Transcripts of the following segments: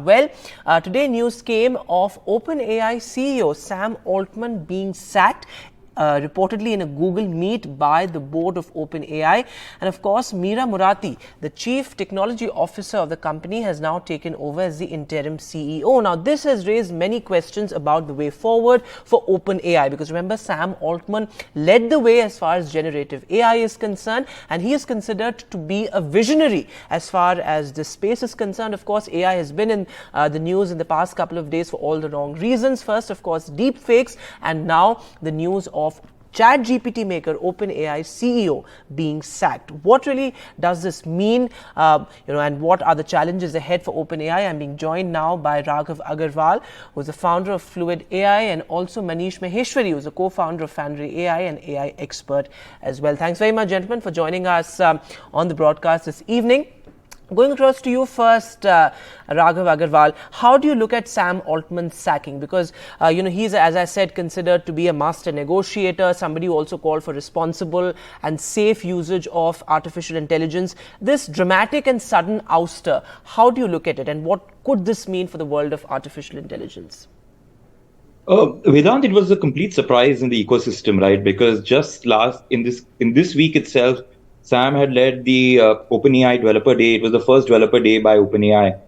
Well, today news came of OpenAI CEO Sam Altman being sacked. Reportedly in a Google Meet by the board of OpenAI. And of course, Meera Murati, the chief technology officer of the company, has now taken over as the interim CEO. Now, this has raised many questions about the way forward for OpenAI, because remember, Sam Altman led the way as far as generative AI is concerned, and he is considered to be a visionary as far as this space is concerned. Of course, AI has been in the news in the past couple of days for all the wrong reasons. First, of course, deep fakes, and now the news of ChatGPT maker OpenAI CEO being sacked. What really does this mean? And what are the challenges ahead for OpenAI? I'm being joined now by Raghav Agarwal, who's the founder of Fluid AI, and also Manish Maheshwari, who's the co-founder of Foundry AI and AI expert as well. Thanks very much, gentlemen, for joining us on the broadcast this evening. Going across to you first, Raghav Agarwal, how do you look at Sam Altman's sacking? Because, he's, as I said, considered to be a master negotiator, somebody who also called for responsible and safe usage of artificial intelligence. This dramatic and sudden ouster, how do you look at it, and what could this mean for the world of artificial intelligence? Vedant, it was a complete surprise in the ecosystem, right? Because just in this week itself, Sam had led the OpenAI Developer Day. It was the first Developer Day by OpenAI.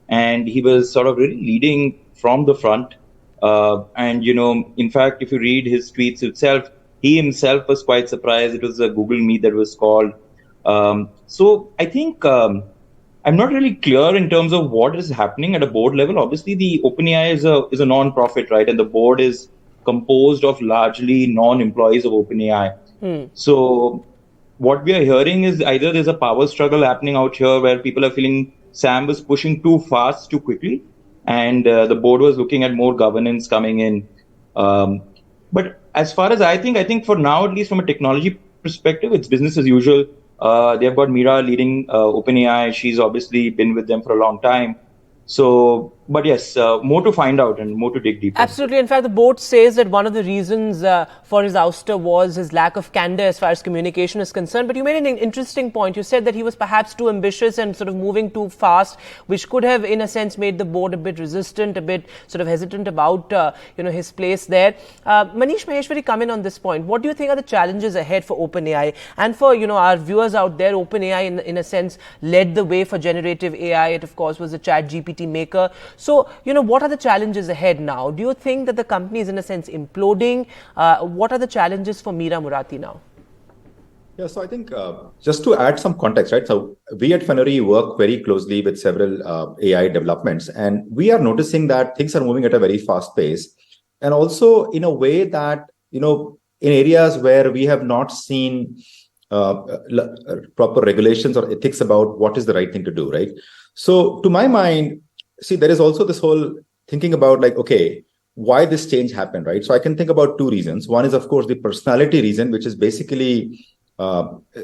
And he was sort of really leading from the front. In fact, if you read his tweets itself, he himself was quite surprised. It was a Google Meet that was called. So I think I'm not really clear in terms of what is happening at a board level. Obviously, the OpenAI is a non-profit, right? And the board is composed of largely non-employees of OpenAI. So what we are hearing is either there's a power struggle happening out here where people are feeling Sam was pushing too fast, too quickly, and the board was looking at more governance coming in. But as far as I think for now, at least from a technology perspective, it's business as usual. They've got Meera leading OpenAI. She's obviously been with them for a long time. So, but yes, more to find out and more to dig deeper. Absolutely. In fact, the board says that one of the reasons for his ouster was his lack of candor as far as communication is concerned. But you made an interesting point. You said that he was perhaps too ambitious and sort of moving too fast, which could have, in a sense, made the board a bit resistant, a bit sort of hesitant about, his place there. Manish Maheshwari, come in on this point. What do you think are the challenges ahead for OpenAI? And for, our viewers out there, OpenAI, in a sense, led the way for generative AI. It, of course, was a ChatGPT maker. So, what are the challenges ahead now? Do you think that the company is, in a sense, imploding? What are the challenges for Meera Murati now? Yeah, so I think just to add some context, right? So we at Foundry work very closely with several AI developments, and we are noticing that things are moving at a very fast pace. And also in a way that, in areas where we have not seen proper regulations or ethics about what is the right thing to do, right? So to my mind, see, there is also this whole thinking about why this change happened, right? So I can think about two reasons. One is, of course, the personality reason, which is basically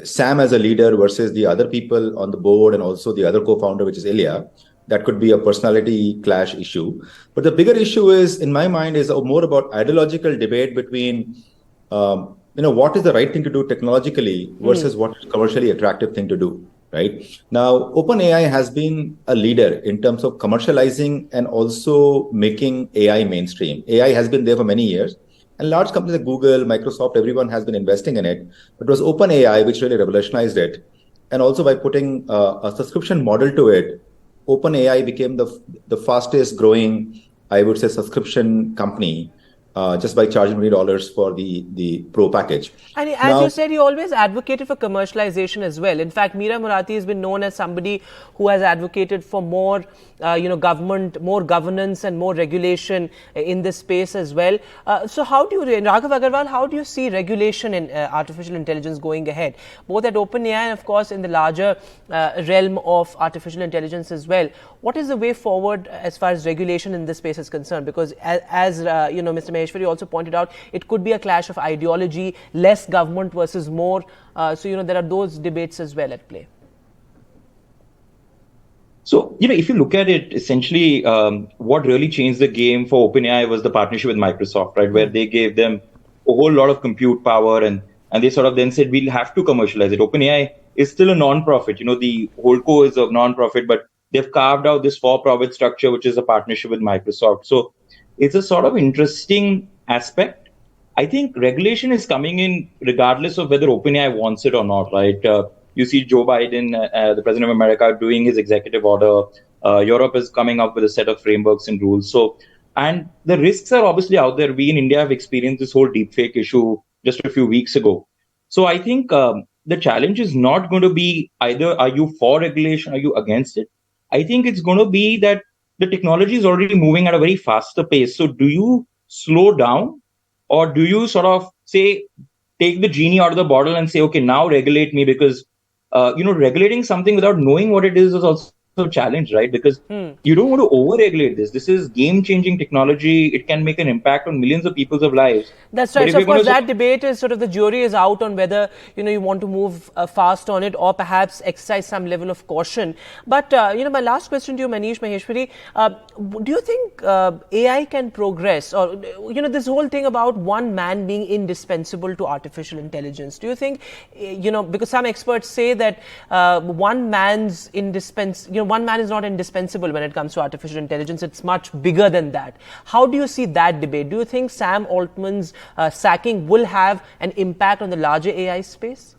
Sam as a leader versus the other people on the board and also the other co-founder, which is Ilya. That could be a personality clash issue. But the bigger issue is, in my mind, is more about ideological debate between, what is the right thing to do technologically versus what is commercially attractive thing to do. Right now, OpenAI has been a leader in terms of commercializing and also making AI mainstream. AI has been there for many years, and large companies like Google, Microsoft, everyone has been investing in it. But it was OpenAI which really revolutionized it. And also by putting a subscription model to it, OpenAI became the fastest growing, I would say, subscription company. Just by charging $20 for the pro package. And as you said, you always advocated for commercialization as well. In fact, Meera Murati has been known as somebody who has advocated for more, government, more governance and more regulation in this space as well. So how do you, Raghav Agarwal, how do you see regulation in artificial intelligence going ahead? Both at OpenAI and, of course, in the larger realm of artificial intelligence as well. What is the way forward as far as regulation in this space is concerned? Because as Mr. Maheshwari also pointed out, it could be a clash of ideology, less government versus more. So, there are those debates as well at play. So, if you look at it, essentially, what really changed the game for OpenAI was the partnership with Microsoft, right? Where they gave them a whole lot of compute power and they sort of then said, we'll have to commercialize it. OpenAI is still a non-profit. The whole core is a non-profit, but they've carved out this for-profit structure, which is a partnership with Microsoft. So it's a sort of interesting aspect. I think regulation is coming in regardless of whether OpenAI wants it or not, right? You see Joe Biden, the president of America, doing his executive order. Europe is coming up with a set of frameworks and rules. So, and the risks are obviously out there. We in India have experienced this whole deepfake issue just a few weeks ago. So I think the challenge is not going to be either are you for regulation, are you against it? I think it's going to be that the technology is already moving at a very faster pace. So do you slow down, or do you sort of say, take the genie out of the bottle and say, okay, now regulate me? Because, regulating something without knowing what it is also a challenge, right? Because you don't want to over-regulate this. This is game-changing technology. It can make an impact on millions of people's lives. That's right. So, of course, that debate is sort of the jury is out on whether, you want to move fast on it or perhaps exercise some level of caution. But, my last question to you, Manish Maheshwari, do you think AI can progress, or, this whole thing about one man being indispensable to artificial intelligence? Do you think, because some experts say that one man is not indispensable when it comes to artificial intelligence. It's much bigger than that. How do you see that debate? Do you think Sam Altman's sacking will have an impact on the larger AI space?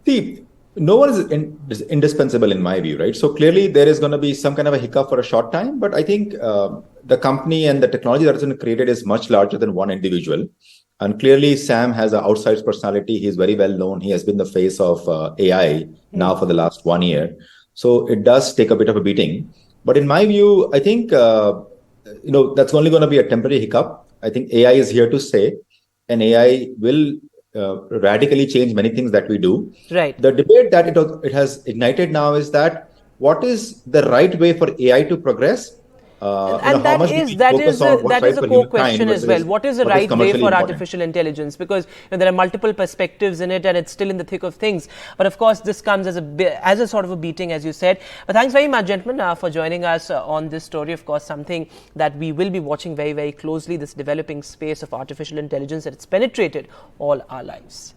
See, no one is indispensable in my view, right? So clearly there is going to be some kind of a hiccup for a short time, but I think the company and the technology that has been created is much larger than one individual. And clearly Sam has an outsized personality. He's very well known. He has been the face of AI now for the last 1 year. So it does take a bit of a beating. But in my view, I think, that's only going to be a temporary hiccup. I think AI is here to stay, and AI will radically change many things that we do. Right. The debate that it has ignited now is that what is the right way for AI to progress? And that is a core question as well. What is the right way for artificial intelligence? Because there are multiple perspectives in it, and it's still in the thick of things. But of course, this comes as a sort of a beating, as you said. But thanks very much, gentlemen, for joining us on this story. Of course, something that we will be watching very, very closely, this developing space of artificial intelligence, that it's penetrated all our lives.